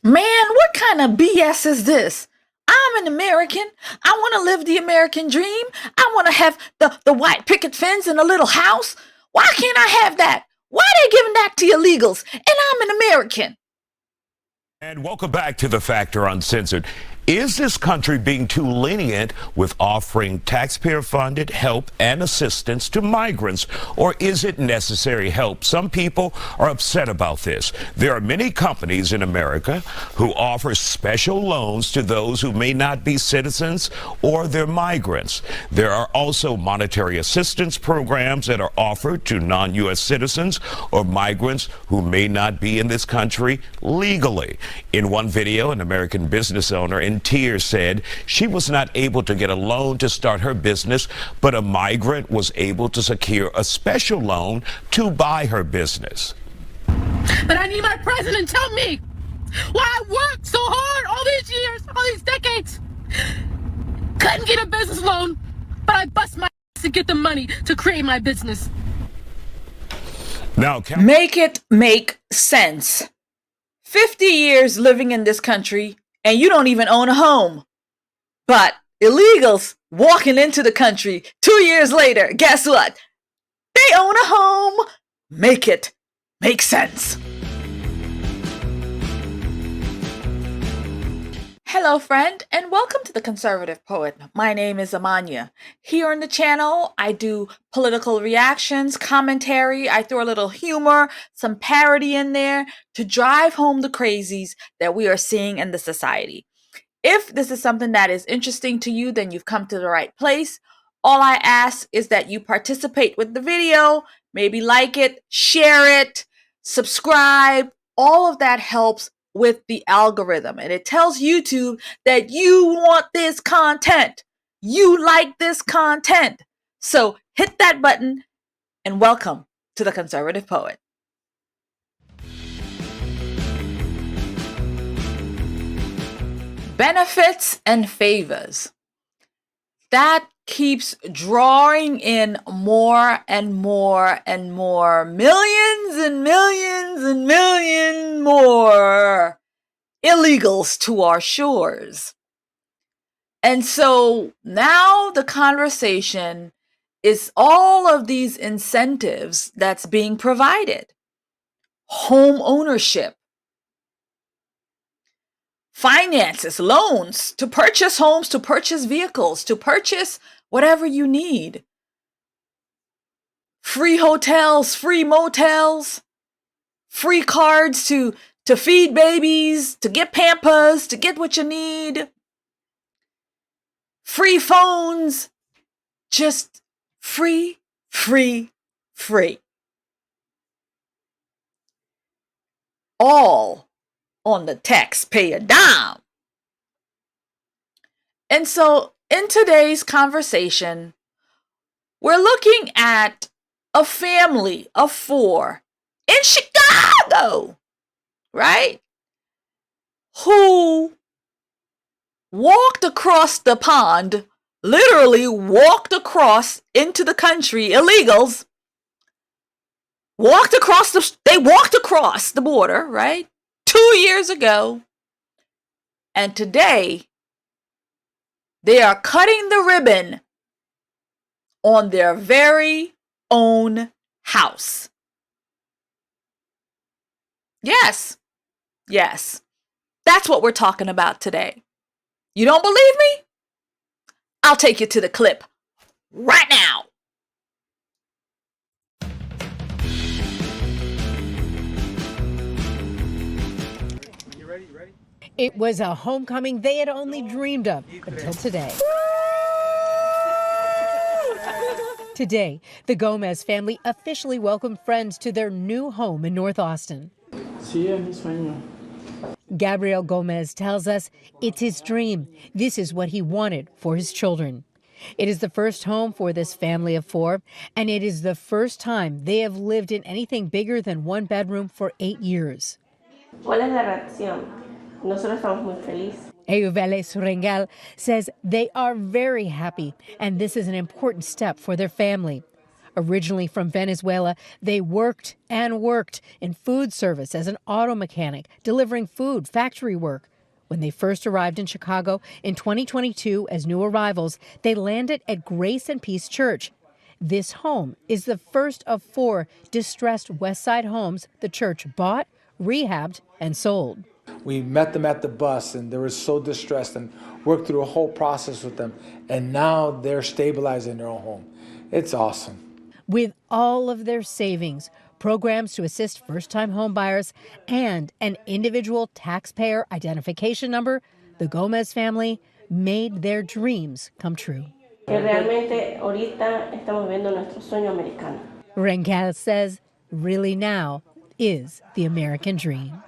Man, what kind of BS is this? I'm an American. I want to live the American dream. I want to have the white picket fence and a little house. Why can't I have that? Why are they giving that to illegals? And I'm an American. And welcome back to The Factor Uncensored. Is this country being too lenient with offering taxpayer-funded help and assistance to migrants, or is it necessary help? Some people are upset about this. There are many companies in America who offer special loans to those who may not be citizens or they're migrants. There are also monetary assistance programs that are offered to non-U.S. citizens or migrants who may not be in this country legally. In one video, an American business owner in tears said she was not able to get a loan to start her business, but a migrant was able to secure a special loan to buy her business. But I need my president to tell me why I worked so hard all these years, all these decades. Couldn't get a business loan, but I bust my ass to get the money to create my business. Now, Make it make sense. 50 years living in this country and you don't even own a home. But illegals walking into the country 2 years later, guess what? They own a home. Make it make sense. Hello, friend, and welcome to The Conservative Poet. My name is Amania. Here on the channel, I do political reactions, commentary, I throw a little humor, some parody in there to drive home the crazies that we are seeing in the society. If this is something that is interesting to you, then you've come to the right place. All I ask is that you participate with the video, maybe like it, share it, subscribe. All of that helps with the algorithm, and it tells YouTube that you want this content. You like this content. So hit that button and welcome to The Conservative Poet. Benefits and favors. That keeps drawing in more and more and more, millions and millions and million more illegals to our shores. And so now the conversation is all of these incentives that's being provided. Home ownership, finances, loans to purchase homes, to purchase vehicles, to purchase whatever you need. Free hotels, free motels, free cards to feed babies, to get Pampers, to get what you need. Free phones, just free, free, free. All on the taxpayer dime. And so in today's conversation, we're looking at a family of 4 in Chicago, right? Who walked across the pond, literally walked across into the country, illegals, walked across the border, right? 2 years ago. And today, they are cutting the ribbon on their very own house. Yes, that's what we're talking about today. You don't believe me? I'll take you to the clip right now. You ready? It was a homecoming they had only dreamed of until today. Today, the Gomez family officially welcomed friends to their new home in North Austin. Sí, es mi sueño. Gabriel Gomez tells us it's his dream. This is what he wanted for his children. It is the first home for this family of 4, and it is the first time they have lived in anything bigger than 1 bedroom for 8 years. ¿Cuál es la reacción? Nosotros estamos muy felices. Euvele Surengel says they are very happy, and this is an important step for their family. Originally from Venezuela, they worked and worked in food service as an auto mechanic, delivering food, factory work. When they first arrived in Chicago in 2022 as new arrivals, they landed at Grace and Peace Church. This home is the first of 4 distressed West Side homes the church bought, rehabbed, and sold. We met them at the bus and they were so distressed and worked through a whole process with them. And now they're stabilizing their own home. It's awesome. With all of their savings, programs to assist first-time homebuyers, and an individual taxpayer identification number, the Gomez family made their dreams come true. Que realmente ahorita estamos viendo nuestro sueño americano. Rengel says, really now is the American dream.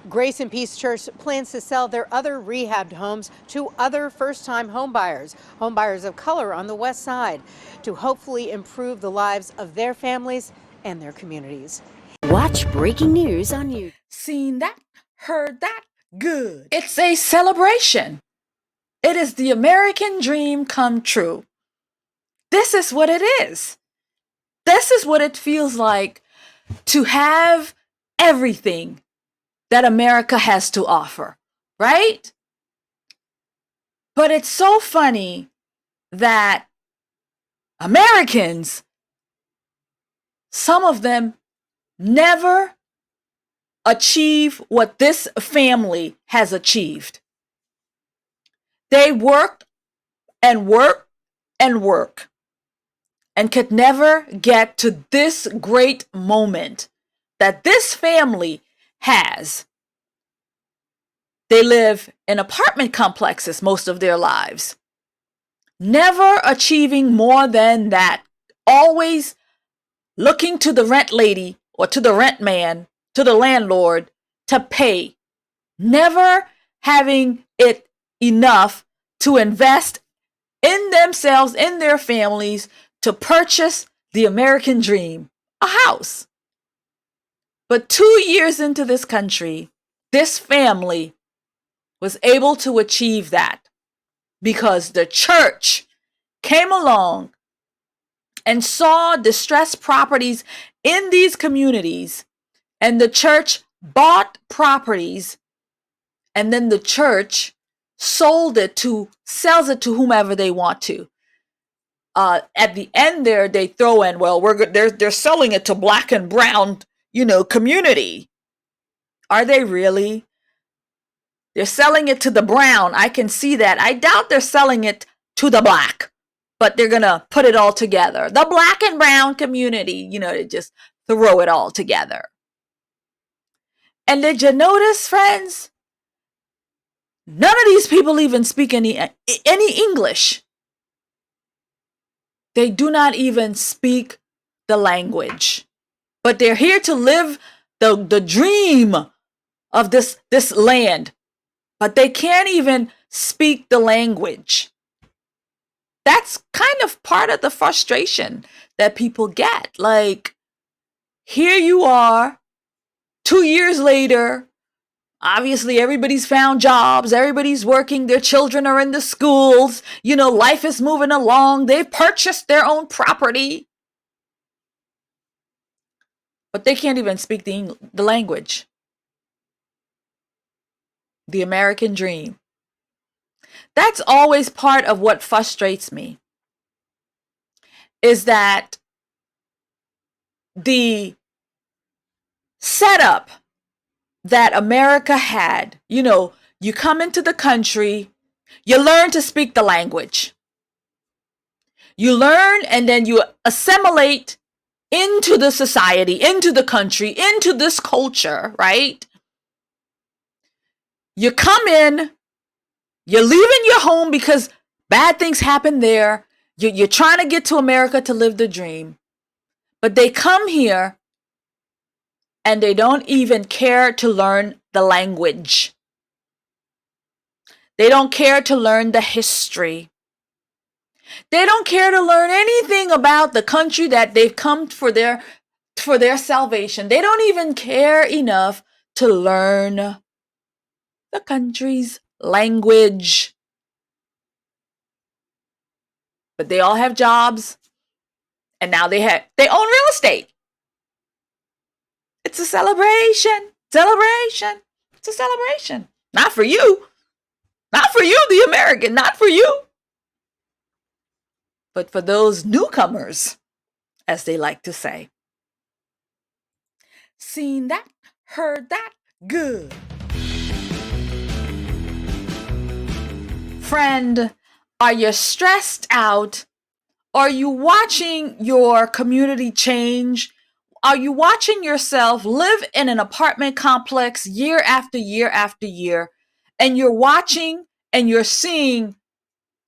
Grace and Peace Church plans to sell their other rehabbed homes to other first-time homebuyers of color on the West Side, to hopefully improve the lives of their families and their communities. Watch breaking news on YouTube. Seen that, heard that, good. It's a celebration. It is the American dream come true. This is what it is. This is what it feels like to have everything that America has to offer, right? But it's so funny that Americans, some of them never achieve what this family has achieved. They worked and worked and worked and could never get to this great moment that this family has. They live in apartment complexes most of their lives, never achieving more than that, always looking to the rent lady or to the rent man, to the landlord to pay, never having it enough to invest in themselves, in their families, to purchase the American dream, a house. But 2 years into this country, this family was able to achieve that because the church came along and saw distressed properties in these communities, and the church bought properties, and then the church sells it to whomever they want to. At the end there, they throw in, well, they're selling it to black and brown, community. Are they really? They're selling it to the brown. I can see that. I doubt they're selling it to the black, but they're going to put it all together. The black and brown community, they just throw it all together. And did you notice, friends? None of these people even speak any English. They do not even speak the language, but they're here to live the dream of this land, but they can't even speak the language. That's kind of part of the frustration that people get. Like, here you are, 2 years later, obviously everybody's found jobs, everybody's working, their children are in the schools, life is moving along, they've purchased their own property, but they can't even speak the language. The American dream. That's always part of what frustrates me, is that the setup that America had, you come into the country, you learn to speak the language. You learn and then you assimilate into the society, into the country, into this culture, right? You come in, you're leaving your home because bad things happen there. You're trying to get to America to live the dream. But they come here and they don't even care to learn the language. They don't care to learn the history. They don't care to learn anything about the country that they've come for their salvation. They don't even care enough to learn the country's language. But they all have jobs And now they own real estate. It's a celebration. Celebration. It's a celebration. Not for you. Not for you, the American. Not for you. But for those newcomers, as they like to say. Seen that, heard that, good. Friend, are you stressed out? Are you watching your community change? Are you watching yourself live in an apartment complex year after year after year? And you're watching and you're seeing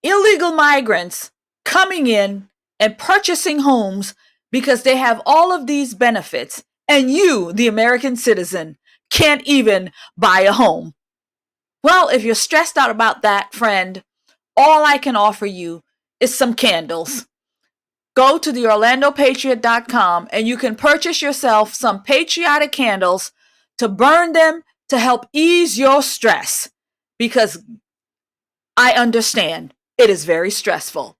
illegal migrants coming in and purchasing homes because they have all of these benefits. And you, the American citizen, can't even buy a home. Well, if you're stressed out about that, friend, all I can offer you is some candles. Go to theorlandopatriot.com and you can purchase yourself some patriotic candles to burn them to help ease your stress, because I understand it is very stressful.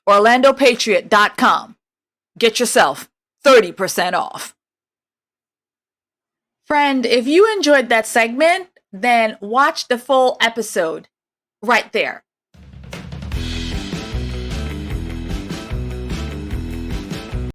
orlandopatriot.com. Get yourself 30% off. Friend, if you enjoyed that segment, then watch the full episode right there.